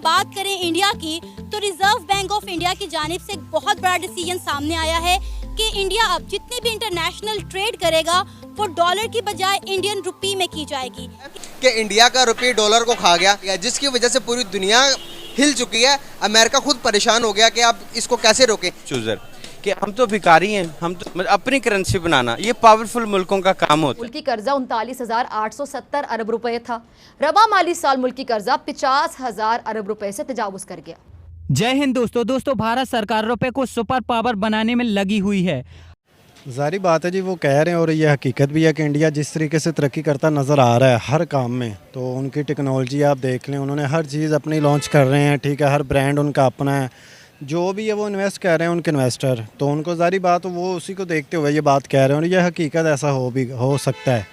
हम बात करें इंडिया की, तो रिजर्व बैंक ऑफ इंडिया की जानिब से एक बहुत बड़ा डिसीजन सामने आया है कि इंडिया अब जितनी भी इंटरनेशनल ट्रेड करेगा वो डॉलर की बजाय इंडियन रुपी में की जाएगी। कि इंडिया का रुपये डॉलर को खा गया, जिसकी वजह से पूरी दुनिया हिल चुकी है। अमेरिका खुद परेशान हो गया कि आप इसको कैसे रोकें। चूजर कि हम तो भिखारी हैं, हम तो अपनी करेंसी बनाना ये पावरफुल मुल्कों का काम होता है। मुल्की कर्जा 39,870 अरब रुपए था। रवा माली साल मुल्की कर्जा 50,000 अरब रुपए से तजावुज कर गया। जय हिंद दोस्तों, भारत सरकार रुपए को सुपर पावर बनाने में लगी हुई है। जारी बात है जी, वो कह रहे हैं और ये हकीकत भी है कि इंडिया जिस तरीके से तरक्की करता नज़र आ रहा है हर काम में, तो उनकी टेक्नोलॉजी आप देख लें, उन्होंने हर चीज़ अपनी लॉन्च कर रहे हैं। ठीक है, हर ब्रांड उनका अपना है, जो भी है वो इन्वेस्ट कर रहे हैं उनके इन्वेस्टर, तो उनको जारी बात वो उसी को देखते हुए ये बात कह रहे हैं और ये हकीकत ऐसा हो सकता है।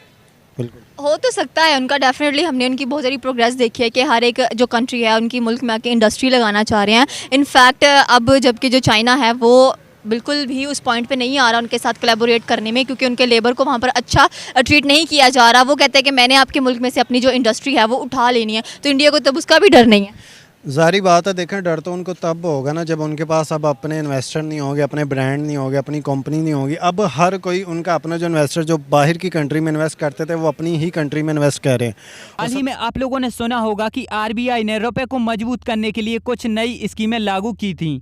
बिल्कुल हो तो सकता है उनका, डेफिनेटली हमने उनकी बहुत सारी प्रोग्रेस देखी है कि हर एक जो कंट्री है उनकी मुल्क में आके इंडस्ट्री लगाना चाह रहे हैं। इनफैक्ट अब जबकि जो चाइना है वो बिल्कुल भी उस पॉइंट पे नहीं आ रहा उनके साथ कोलैबोरेट करने में, क्योंकि उनके लेबर को वहाँ पर अच्छा ट्रीट नहीं किया जा रहा। वो कहते हैं कि मैंने आपके मुल्क में से अपनी जो इंडस्ट्री है वो उठा लेनी है, तो इंडिया को तब उसका भी डर नहीं है। जारी बात है, देखें डर तो उनको तब होगा ना जब उनके पास अब अपने इन्वेस्टर नहीं होंगे, अपने ब्रांड नहीं होंगे, अपनी कंपनी नहीं होगी। अब हर कोई उनका अपना जो इन्वेस्टर जो बाहर की कंट्री में इन्वेस्ट करते थे वो अपनी ही कंट्री में इन्वेस्ट कर रहे हैं। हाल ही में आप लोगों ने सुना होगा कि आरबीआई ने रुपए को मजबूत करने के लिए कुछ नई स्कीमें लागू की थी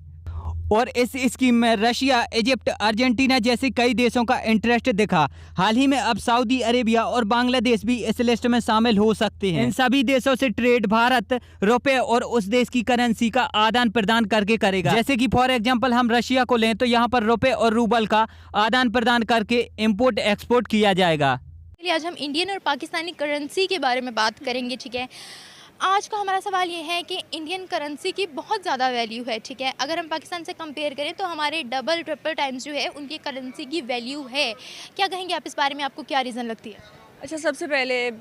और इस स्कीम में रशिया, इजिप्ट, अर्जेंटीना जैसे कई देशों का इंटरेस्ट दिखा। हाल ही में अब सऊदी अरेबिया और बांग्लादेश भी इस लिस्ट में शामिल हो सकते हैं। इन सभी देशों से ट्रेड भारत रुपए और उस देश की करेंसी का आदान प्रदान करके करेगा। जैसे कि फॉर एग्जांपल हम रशिया को लें तो यहाँ पर रुपए और रूबल का आदान प्रदान करके इंपोर्ट एक्सपोर्ट किया जाएगा। आज हम इंडियन और पाकिस्तानी करेंसी के बारे में बात करेंगे। ठीक है, आज का हमारा सवाल ये है कि इंडियन करेंसी की बहुत ज़्यादा वैल्यू है। ठीक है, अगर हम पाकिस्तान से कंपेयर करें तो हमारे डबल ट्रिपल टाइम्स जो है उनकी करेंसी की वैल्यू है। क्या कहेंगे आप इस बारे में, आपको क्या रीज़न लगती है? अच्छा, सबसे पहले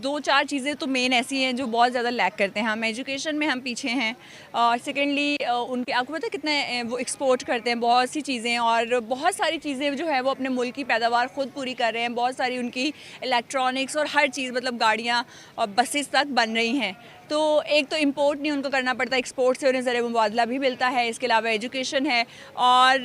दो चार चीज़ें तो मेन ऐसी हैं जो बहुत ज़्यादा लैक करते हैं। हम एजुकेशन में हम पीछे हैं और सेकेंडली उनके आपको पता है कितने वो एक्सपोर्ट करते हैं बहुत सी चीज़ें, और बहुत सारी चीज़ें जो है वो अपने मुल्क की पैदावार ख़ुद पूरी कर रहे हैं। बहुत सारी उनकी इलेक्ट्रॉनिक्स और हर चीज़ मतलब गाड़ियाँ और बसेस तक बन रही हैं। तो एक तो इंपोर्ट नहीं उनको करना पड़ता, एक्सपोर्ट से उन्हें ज़र मुबादला भी मिलता है। इसके अलावा एजुकेशन है और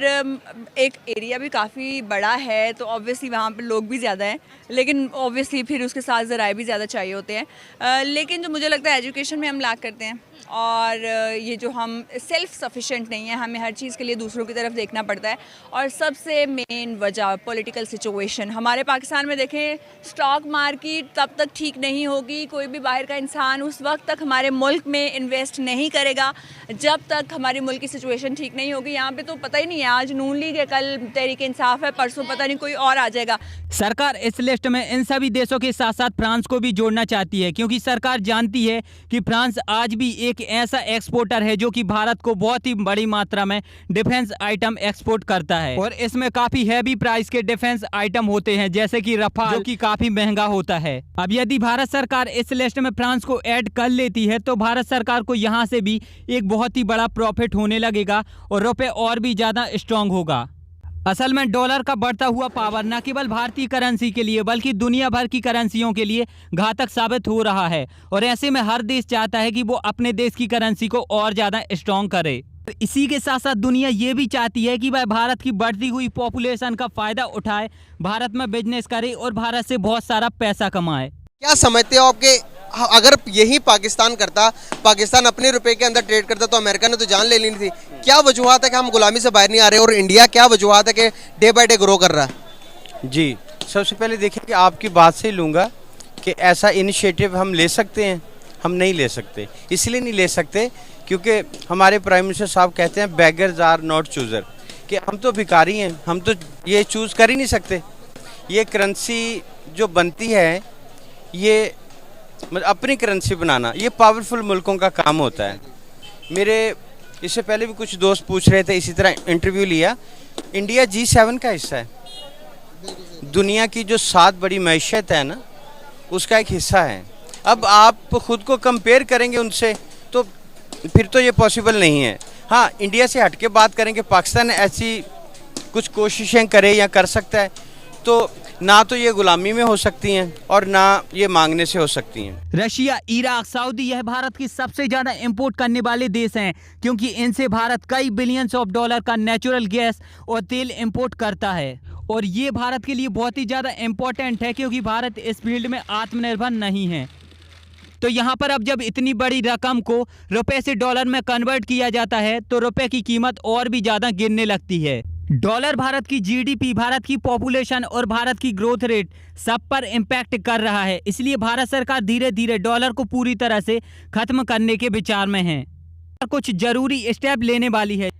एक एरिया भी काफ़ी बड़ा है, तो ऑब्वियसली वहाँ पर लोग भी ज़्यादा हैं, लेकिन ऑब्वियसली फिर उसके साथ ज़राए भी ज़्यादा चाहिए होते हैं। लेकिन जो मुझे लगता है एजुकेशन में हम लैक करते हैं और ये जो हम सेल्फ सफिशेंट नहीं है, हमें हर चीज़ के लिए दूसरों की तरफ देखना पड़ता है। और सबसे मेन वजह पॉलिटिकल सिचुएशन। हमारे पाकिस्तान में देखें, स्टॉक मार्केट तब तक ठीक नहीं होगी, कोई भी बाहर का इंसान उस वक्त तक हमारे मुल्क में इन्वेस्ट नहीं करेगा जब तक हमारी मुल्क की सिचुएशन ठीक नहीं होगी। यहाँ पे तो पता ही नहीं है, आज नून लीग है, कल तहरीक इंसाफ है, परसों पता नहीं कोई और आ जाएगा। सरकार इस लिस्ट में इन सभी देशों के साथ साथ फ्रांस को भी जोड़ना चाहती है, क्योंकि सरकार जानती है कि फ्रांस आज भी एक ऐसा एक्सपोर्टर है जो कि भारत को बहुत ही बड़ी मात्रा में डिफेंस आइटम एक्सपोर्ट करता है और इसमें काफी हैवी प्राइस के डिफेंस आइटम होते हैं, जैसे कि रफाल, जो कि काफी महंगा होता है। अब यदि भारत सरकार इस लिस्ट में फ्रांस को ऐड कर लेती है तो भारत सरकार को यहाँ से भी एक बहुत ही बड़ा प्रॉफिट होने लगेगा और रुपए और भी ज्यादा स्ट्रांग होगा। असल में डॉलर का बढ़ता हुआ पावर न केवल भारतीय करेंसी के लिए बल्कि दुनिया भर की करेंसियों के लिए घातक साबित हो रहा है और ऐसे में हर देश चाहता है कि वो अपने देश की करेंसी को और ज़्यादा स्ट्रॉन्ग करे। इसी के साथ साथ दुनिया ये भी चाहती है कि वह भारत की बढ़ती हुई पॉपुलेशन का फ़ायदा उठाए, भारत में बिजनेस करे और भारत से बहुत सारा पैसा कमाए। क्या समझते हो आपके, अगर यही पाकिस्तान करता, पाकिस्तान अपने रुपए के अंदर ट्रेड करता तो अमेरिका ने तो जान ले लेनी थी। क्या वजूहत है कि हम गुलामी से बाहर नहीं आ रहे और इंडिया क्या वजूहत है कि डे बाय डे ग्रो कर रहा है? जी, सबसे पहले देखिए कि आपकी बात से लूँगा कि ऐसा इनिशिएटिव हम ले सकते हैं, हम नहीं ले सकते। इसलिए नहीं ले सकते क्योंकि हमारे प्राइम मिनिस्टर साहब कहते हैं बेगर्स आर नॉट चूज़र, कि हम तो भिखारी हैं, हम तो ये चूज़ कर ही नहीं सकते। ये करेंसी जो बनती है ये अपनी करेंसी बनाना ये पावरफुल मुल्कों का काम होता है। मेरे इससे पहले भी कुछ दोस्त पूछ रहे थे, इसी तरह इंटरव्यू लिया। इंडिया G7 का हिस्सा है, दुनिया की जो 7 बड़ी मैशियत है ना उसका एक हिस्सा है। अब आप खुद को कंपेयर करेंगे उनसे तो फिर तो ये पॉसिबल नहीं है। हाँ, इंडिया से हट के बात करेंगे, पाकिस्तान ऐसी कुछ कोशिशें करे या कर सकता है, तो ना तो ये गुलामी में हो सकती हैं और ना ये मांगने से हो सकती हैं। रशिया, इराक, सऊदी यह भारत की सबसे ज़्यादा इंपोर्ट करने वाले देश हैं, क्योंकि इनसे भारत कई बिलियंस ऑफ डॉलर का नेचुरल गैस और तेल इंपोर्ट करता है। और ये भारत के लिए बहुत ही ज़्यादा इम्पोर्टेंट है, क्योंकि भारत इस फील्ड में आत्मनिर्भर नहीं है। तो यहाँ पर अब जब इतनी बड़ी रकम को रुपए से डॉलर में कन्वर्ट किया जाता है तो रुपए की कीमत और भी ज़्यादा गिरने लगती है। डॉलर भारत की जीडीपी, भारत की पॉपुलेशन और भारत की ग्रोथ रेट सब पर इम्पैक्ट कर रहा है। इसलिए भारत सरकार धीरे धीरे डॉलर को पूरी तरह से खत्म करने के विचार में है। कुछ जरूरी स्टेप लेने वाली है।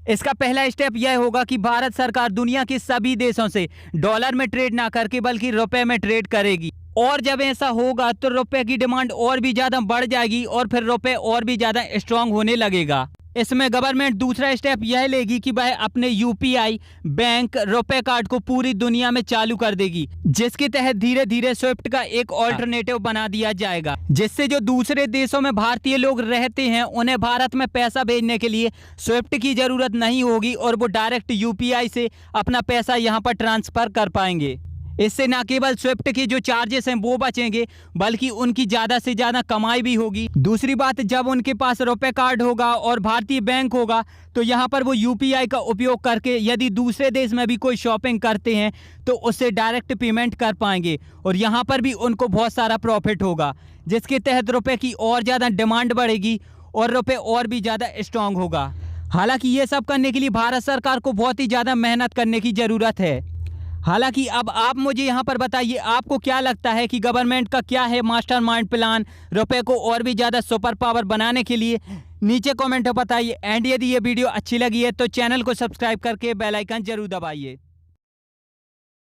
इसका पहला स्टेप यह होगा कि भारत सरकार दुनिया के सभी देशों से डॉलर में ट्रेड ना करके बल्कि रुपए में ट्रेड करेगी। और जब ऐसा होगा तो रुपए की डिमांड और भी ज़्यादा बढ़ जाएगी और फिर रुपए और भी ज़्यादा स्ट्रांग होने लगेगा। इसमें गवर्नमेंट दूसरा स्टेप यह लेगी कि वह अपने यूपीआई बैंक रुपए कार्ड को पूरी दुनिया में चालू कर देगी, जिसके तहत धीरे धीरे स्विफ्ट का एक ऑल्टरनेटिव बना दिया जाएगा, जिससे जो दूसरे देशों में भारतीय लोग रहते हैं उन्हें भारत में पैसा भेजने के लिए स्विफ्ट की जरूरत नहीं होगी और वो डायरेक्ट यूपीआई से अपना पैसा यहाँ पर ट्रांसफर कर पाएंगे। इससे न केवल स्विफ्ट के जो चार्जेस हैं वो बचेंगे, बल्कि उनकी ज़्यादा से ज़्यादा कमाई भी होगी। दूसरी बात, जब उनके पास रुपए कार्ड होगा और भारतीय बैंक होगा तो यहाँ पर वो यूपीआई का उपयोग करके यदि दूसरे देश में भी कोई शॉपिंग करते हैं तो उससे डायरेक्ट पेमेंट कर पाएंगे और यहाँ पर भी उनको बहुत सारा प्रॉफिट होगा, जिसके तहत रुपये की और ज़्यादा डिमांड बढ़ेगी और रुपये और भी ज़्यादा स्ट्रांग होगा। हालांकि ये सब करने के लिए भारत सरकार को बहुत ही ज़्यादा मेहनत करने की ज़रूरत है। हालांकि अब आप मुझे यहाँ पर बताइए, आपको क्या लगता है कि गवर्नमेंट का क्या है मास्टरमाइंड प्लान रुपए को और भी ज़्यादा सुपर पावर बनाने के लिए? नीचे कमेंट में बताइए। एंड यदि ये वीडियो अच्छी लगी है तो चैनल को सब्सक्राइब करके बेल आइकन जरूर दबाइए।